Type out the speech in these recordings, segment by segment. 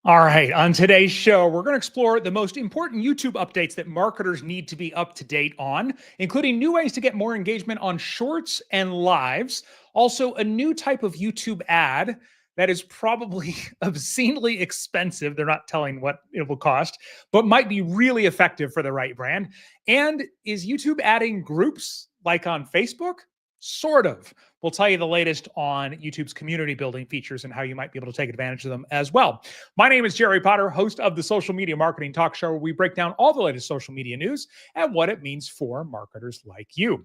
All right, on today's show, we're going to explore the most important YouTube updates that marketers need to be up to date on, including new ways to get more engagement on shorts and lives. Also, a new type of YouTube ad that is probably obscenely expensive. They're not telling what it will cost, but might be really effective for the right brand. And is YouTube adding groups like on Facebook? Sort of. We'll tell you the latest on YouTube's community building features and how you might be able to take advantage of them as well. My name is Jerry Potter, host of the Social Media Marketing Talk Show, where we break down all the latest social media news and what it means for marketers like you.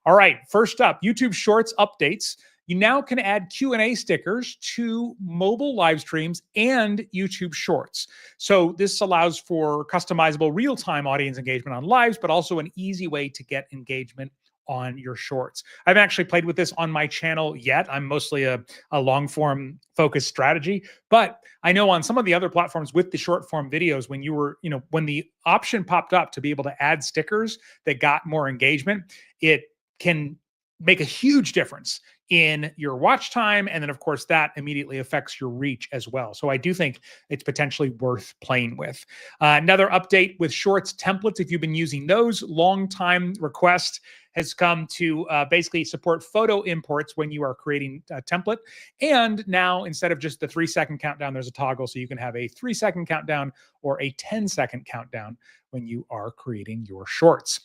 All right, first up, YouTube Shorts updates. You now can add Q&A stickers to mobile live streams and YouTube Shorts. So this allows for customizable real-time audience engagement on lives, but also an easy way to get engagement on your shorts. I haven't actually played with this on my channel yet. I'm mostly a long form focused strategy, but I know on some of the other platforms with the short form videos, when you were, when the option popped up to be able to add stickers that got more engagement, it can make a huge difference in your watch time. And then, of course, that immediately affects your reach as well. So I do think it's potentially worth playing with. Another update with Shorts templates, if you've been using those, long time request has come to basically support photo imports when you are creating a template. And now, instead of just the 3-second countdown, there's a toggle so you can have a 3-second countdown or a 10-second countdown when you are creating your shorts.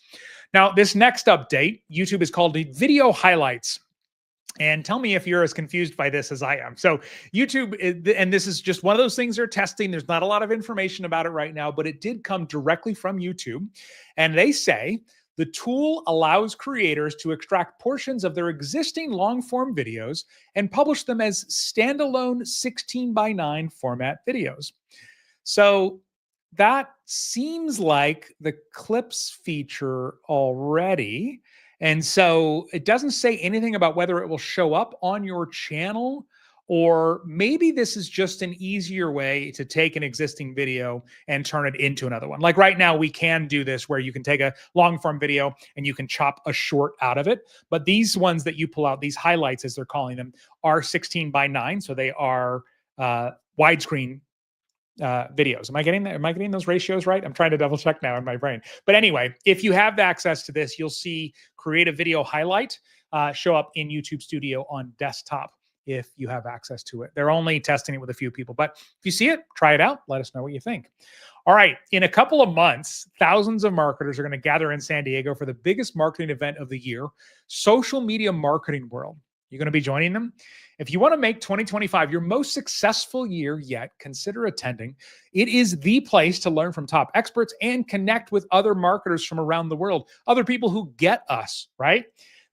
Now, this next update, YouTube is called the Video Highlights. And tell me if you're as confused by this as I am. So YouTube, and this is just one of those things they're testing. There's not a lot of information about it right now, but it did come directly from YouTube. And they say the tool allows creators to extract portions of their existing long-form videos and publish them as standalone 16:9 format videos. So that seems like the clips feature already. And so it doesn't say anything about whether it will show up on your channel, or maybe this is just an easier way to take an existing video and turn it into another one. Like right now, we can do this where you can take a long form video and you can chop a short out of it. But these ones that you pull out, these highlights, as they're calling them, are 16:9. So they are widescreen videos. Am I getting that? Am I getting those ratios right? I'm trying to double check now in my brain. But anyway, if you have access to this, you'll see create a video highlight show up in YouTube Studio on desktop if you have access to it. They're only testing it with a few people, but if you see it, try it out. Let us know what you think. All right, in a couple of months, thousands of marketers are going to gather in San Diego for the biggest marketing event of the year, Social Media Marketing World. You're going to be joining them? If you want to make 2025 your most successful year yet, consider attending. It is the place to learn from top experts and connect with other marketers from around the world, other people who get us, right?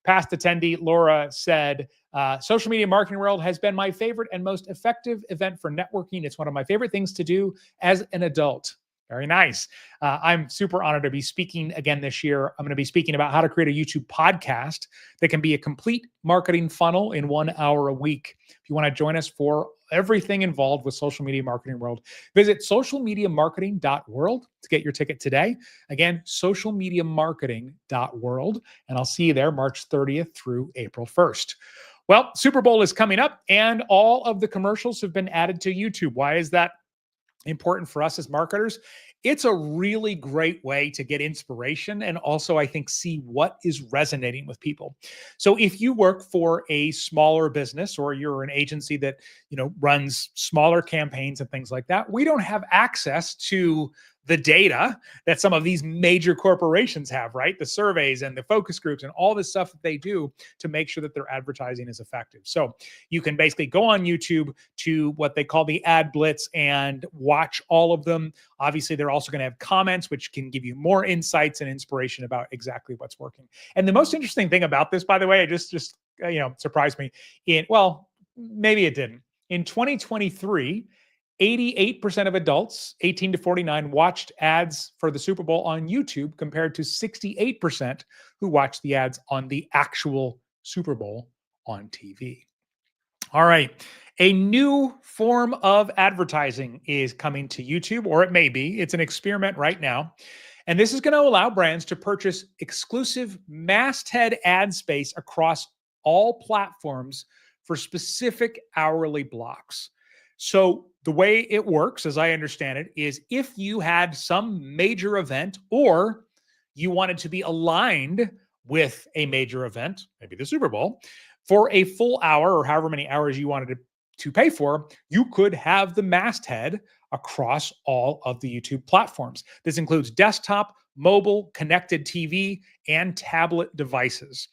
Past attendee Laura said, Social Media Marketing World has been my favorite and most effective event for networking. It's one of my favorite things to do as an adult. Very nice. I'm super honored to be speaking again this year. I'm going to be speaking about how to create a YouTube podcast that can be a complete marketing funnel in 1 hour a week. If you want to join us for everything involved with Social Media Marketing World, visit socialmediamarketing.world to get your ticket today. Again, socialmediamarketing.world. And I'll see you there March 30th through April 1st. Well, Super Bowl is coming up and all of the commercials have been added to YouTube. Why is that important for us as marketers? It's a really great way to get inspiration and also, I think, see what is resonating with people. So if you work for a smaller business or you're an agency that, runs smaller campaigns and things like that, we don't have access to the data that some of these major corporations have, right? The surveys and the focus groups and all this stuff that they do to make sure that their advertising is effective. So you can basically go on YouTube to what they call the ad blitz and watch all of them. Obviously, they're also going to have comments, which can give you more insights and inspiration about exactly what's working. And the most interesting thing about this, by the way, it just surprised me. Maybe it didn't. In 2023, 88% of adults 18 to 49 watched ads for the Super Bowl on YouTube compared to 68% who watched the ads on the actual Super Bowl on TV. All right. A new form of advertising is coming to YouTube, or it may be. It's an experiment right now. And this is going to allow brands to purchase exclusive masthead ad space across all platforms for specific hourly blocks. So The way it works, as I understand it, is if you had some major event or you wanted to be aligned with a major event, maybe the Super Bowl, for a full hour or however many hours you wanted to pay for, you could have the masthead across all of the YouTube platforms. This includes desktop, mobile, connected TV, and tablet devices.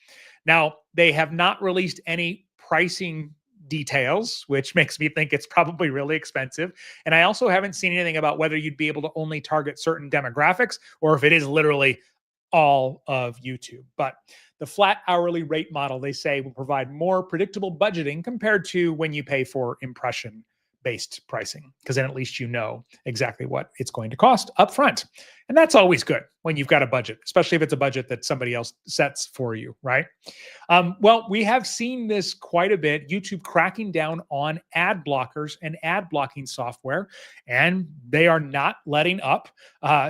Now, they have not released any pricing details, which makes me think it's probably really expensive. And I also haven't seen anything about whether you'd be able to only target certain demographics or if it is literally all of YouTube. But the flat hourly rate model, they say, will provide more predictable budgeting compared to when you pay for impression based pricing, because then at least you know exactly what it's going to cost up front. And that's always good when you've got a budget, especially if it's a budget that somebody else sets for you, right? Well, we have seen this quite a bit, YouTube cracking down on ad blockers and ad blocking software, and they are not letting up.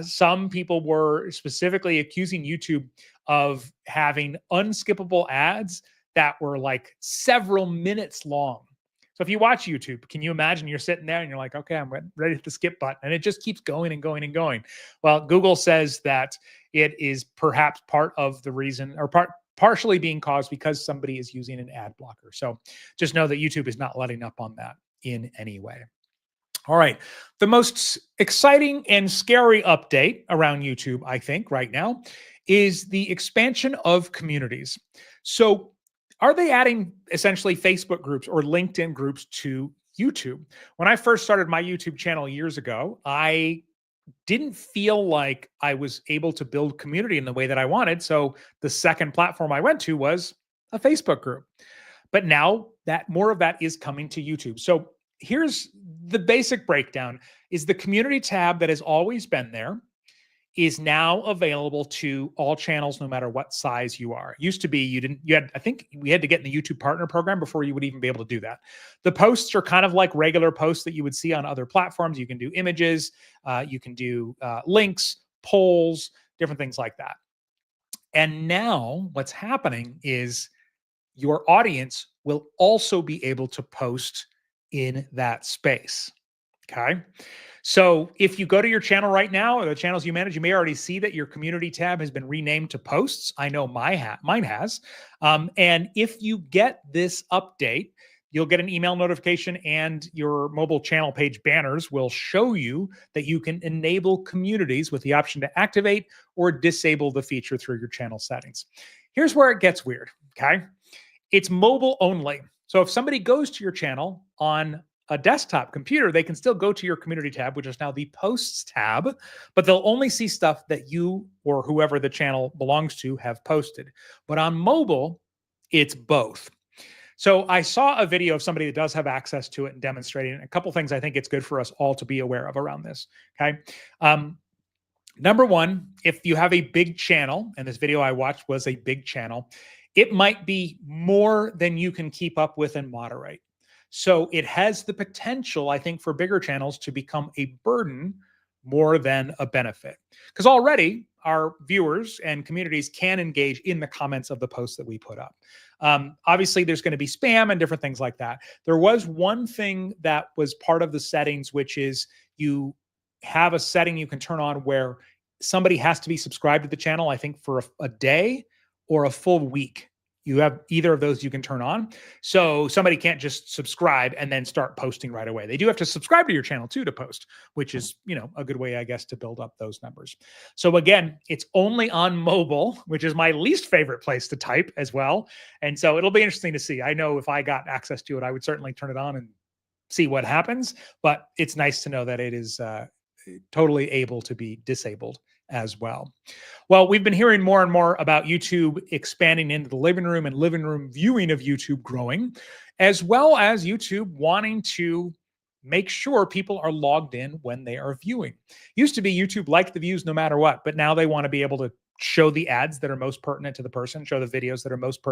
Some people were specifically accusing YouTube of having unskippable ads that were like several minutes long. So if you watch YouTube, can you imagine you're sitting there and you're like, okay, I'm ready to hit the skip button, and it just keeps going and going and going. Well, Google says that it is perhaps part of the reason, or partially being caused because somebody is using an ad blocker. So just know that YouTube is not letting up on that in any way. All right. The most exciting and scary update around YouTube, I think, right now is the expansion of communities. So are they adding essentially Facebook groups or LinkedIn groups to YouTube? When I first started my YouTube channel years ago, I didn't feel like I was able to build community in the way that I wanted. So the second platform I went to was a Facebook group. But now that more of that is coming to YouTube. So here's the basic breakdown: is the community tab that has always been there is now available to all channels, no matter what size you are. It used to be I think we had to get in the YouTube partner program before you would even be able to do that. The posts are kind of like regular posts that you would see on other platforms. You can do images, you can do links, polls, different things like that. And now what's happening is your audience will also be able to post in that space. Okay. So if you go to your channel right now, or the channels you manage, you may already see that your community tab has been renamed to posts. I know mine has. And if you get this update, you'll get an email notification, and your mobile channel page banners will show you that you can enable communities with the option to activate or disable the feature through your channel settings. Here's where it gets weird. Okay. It's mobile only. So if somebody goes to your channel on a desktop computer, they can still go to your community tab, which is now the posts tab, but they'll only see stuff that you or whoever the channel belongs to have posted. But on mobile, it's both. So I saw a video of somebody that does have access to it and demonstrating a couple things I think it's good for us all to be aware of around this. Okay. Number one, if you have a big channel, and this video I watched was a big channel, it might be more than you can keep up with and moderate. So it has the potential, I think, for bigger channels to become a burden more than a benefit. Because already our viewers and communities can engage in the comments of the posts that we put up. Obviously, there's going to be spam and different things like that. There was one thing that was part of the settings, which is you have a setting you can turn on where somebody has to be subscribed to the channel, I think, for a day or a full week. You have either of those you can turn on. So somebody can't just subscribe and then start posting right away. They do have to subscribe to your channel too to post, which is, a good way, I guess, to build up those numbers. So again, it's only on mobile, which is my least favorite place to type as well. And so it'll be interesting to see. I know if I got access to it, I would certainly turn it on and see what happens, but it's nice to know that it is totally able to be disabled as well. Well, we've been hearing more and more about YouTube expanding into the living room and living room viewing of YouTube growing, as well as YouTube wanting to make sure people are logged in when they are viewing. Used to be YouTube liked the views no matter what, but now they want to be able to show the ads that are most pertinent to the person, show the videos that are most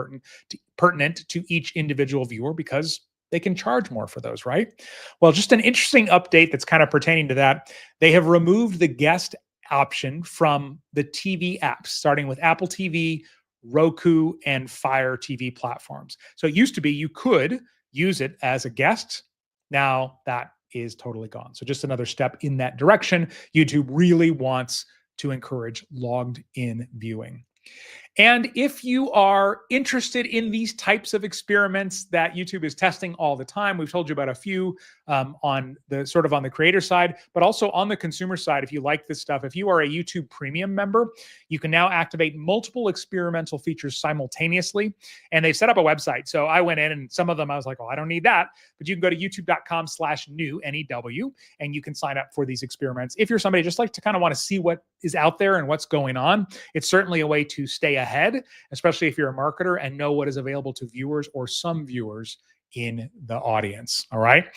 pertinent to each individual viewer, because they can charge more for those, right? Well, just an interesting update that's kind of pertaining to that. They have removed the guest option from the TV apps, starting with Apple TV, Roku, and Fire TV platforms. So it used to be you could use it as a guest. Now that is totally gone. So just another step in that direction. YouTube really wants to encourage logged in viewing. And if you are interested in these types of experiments that YouTube is testing all the time, we've told you about a few on the creator side, but also on the consumer side. If you like this stuff, if you are a YouTube Premium member, you can now activate multiple experimental features simultaneously. And they've set up a website. So I went in and some of them I was like, oh, I don't need that. But you can go to youtube.com/new, N-E-W, and you can sign up for these experiments. If you're somebody just like to kind of want to see what is out there and what's going on, it's certainly a way to stay ahead, especially if you're a marketer and know what is available to viewers or some viewers in the audience. All right.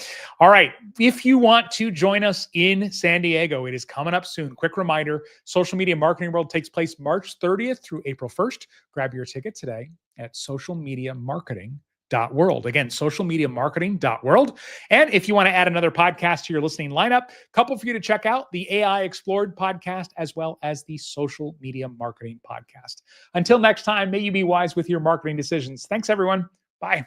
If you want to join us in San Diego, it is coming up soon. Quick reminder, Social Media Marketing World takes place March 30th through April 1st. Grab your ticket today at socialmediamarketing.world. Again, socialmediamarketing.world. And if you want to add another podcast to your listening lineup, couple for you to check out: the AI Explored podcast, as well as the Social Media Marketing podcast. Until next time, may you be wise with your marketing decisions. Thanks, everyone. Bye.